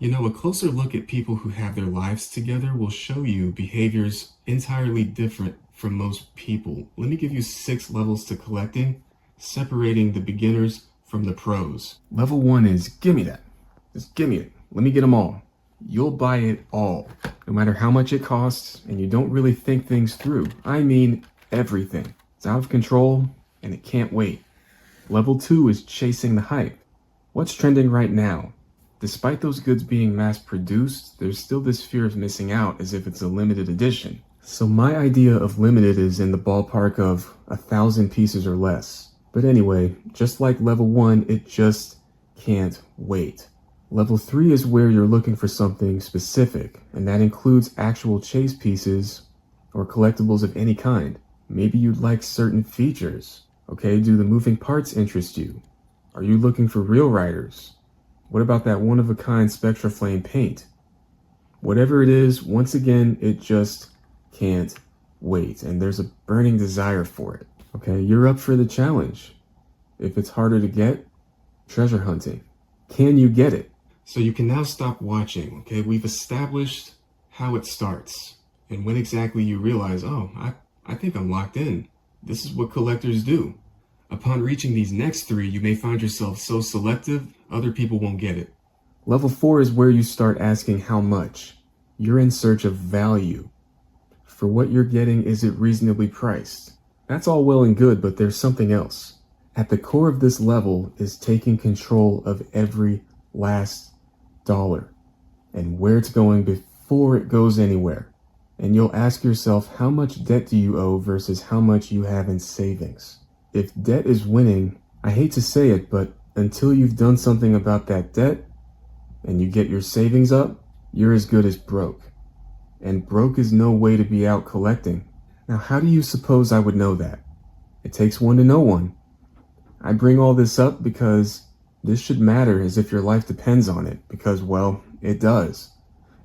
You know, a closer look at people who have their lives together will show you behaviors entirely different from most people. Let me give you 6 levels to collecting, separating the beginners from the pros. Level 1 is give me that. Just give me it. Let me get them all. You'll buy it all, no matter how much it costs, and you don't really think things through. I mean, everything. It's out of control, and it can't wait. Level 2 is chasing the hype. What's trending right now? Despite those goods being mass-produced, there's still this fear of missing out as if it's a limited edition. So my idea of limited is in the ballpark of 1,000 pieces or less. But anyway, just like level 1, it just can't wait. Level 3 is where you're looking for something specific, and that includes actual chase pieces or collectibles of any kind. Maybe you'd like certain features. Okay, do the moving parts interest you? Are you looking for real riders? What about that one-of-a-kind Spectra Flame paint? Whatever it is, once again, it just can't wait, and there's a burning desire for it. Okay, you're up for the challenge. If it's harder to get, treasure hunting. Can you get it? So you can now stop watching, okay? We've established how it starts, and when exactly you realize, oh, I think I'm locked in. This is what collectors do. Upon reaching these next 3, you may find yourself so selective, other people won't get it. Level 4 is where you start asking how much. You're in search of value. For what you're getting, is it reasonably priced? That's all well and good, but there's something else. At the core of this level is taking control of every last dollar and where it's going before it goes anywhere. And you'll ask yourself, how much debt do you owe versus how much you have in savings? If debt is winning, I hate to say it, but until you've done something about that debt and you get your savings up, you're as good as broke. And broke is no way to be out collecting. Now, how do you suppose I would know that? It takes one to know one. I bring all this up because this should matter as if your life depends on it, because, well, it does.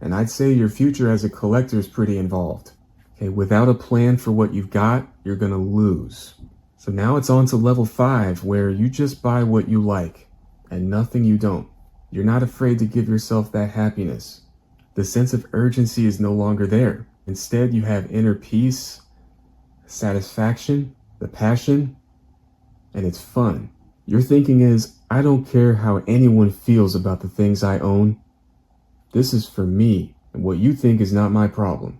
And I'd say your future as a collector is pretty involved. Okay, without a plan for what you've got, you're gonna lose. So now it's on to level 5, where you just buy what you like and nothing you don't. You're not afraid to give yourself that happiness. The sense of urgency is no longer there. Instead, you have inner peace, satisfaction, the passion, and it's fun. Your thinking is, I don't care how anyone feels about the things I own. This is for me, and what you think is not my problem.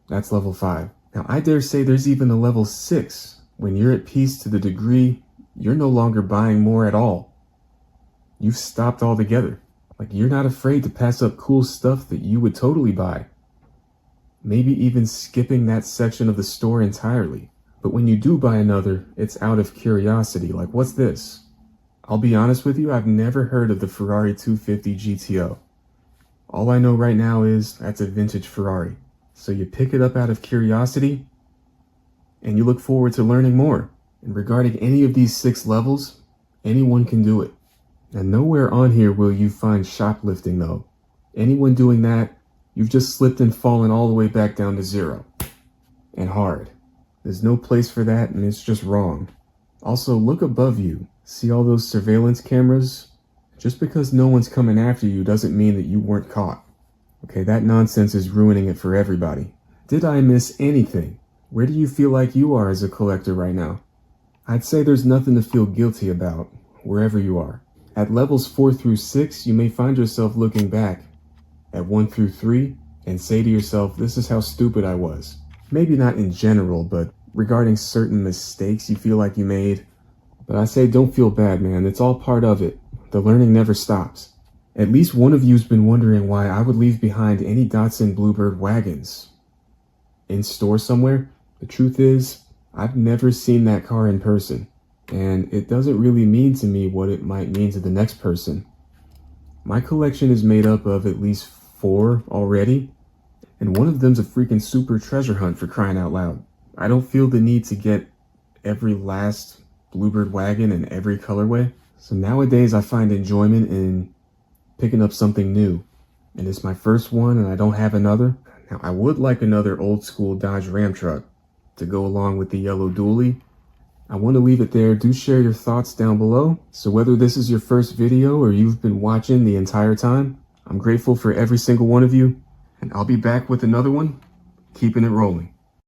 That's level 5. Now, I dare say there's even a level 6, when you're at peace to the degree you're no longer buying more at all. You've stopped altogether. Like, you're not afraid to pass up cool stuff that you would totally buy. Maybe even skipping that section of the store entirely. But when you do buy another, it's out of curiosity, like, what's this? I'll be honest with you, I've never heard of the Ferrari 250 GTO. All I know right now is that's a vintage Ferrari. So you pick it up out of curiosity, and you look forward to learning more. And regarding any of these 6 levels, anyone can do it. And nowhere on here will you find shoplifting though. Anyone doing that, you've just slipped and fallen all the way back down to 0. And hard. There's no place for that, and it's just wrong. Also, look above you. See all those surveillance cameras? Just because no one's coming after you doesn't mean that you weren't caught. Okay, that nonsense is ruining it for everybody. Did I miss anything? Where do you feel like you are as a collector right now? I'd say there's nothing to feel guilty about, wherever you are. At levels 4 through 6, you may find yourself looking back at 1 through 3 and say to yourself, this is how stupid I was. Maybe not in general, but regarding certain mistakes you feel like you made. But I say don't feel bad, man. It's all part of it. The learning never stops. At least one of you's been wondering why I would leave behind any Datsun Bluebird wagons in store somewhere. The truth is, I've never seen that car in person, and it doesn't really mean to me what it might mean to the next person. My collection is made up of at least 4 already, and one of them's a freaking super treasure hunt, for crying out loud. I don't feel the need to get every last Bluebird wagon in every colorway. So nowadays I find enjoyment in picking up something new. And it's my first one and I don't have another. Now I would like another old school Dodge Ram truck to go along with the yellow dually. I want to leave it there. Do share your thoughts down below. So whether this is your first video or you've been watching the entire time, I'm grateful for every single one of you, and I'll be back with another one, keeping it rolling.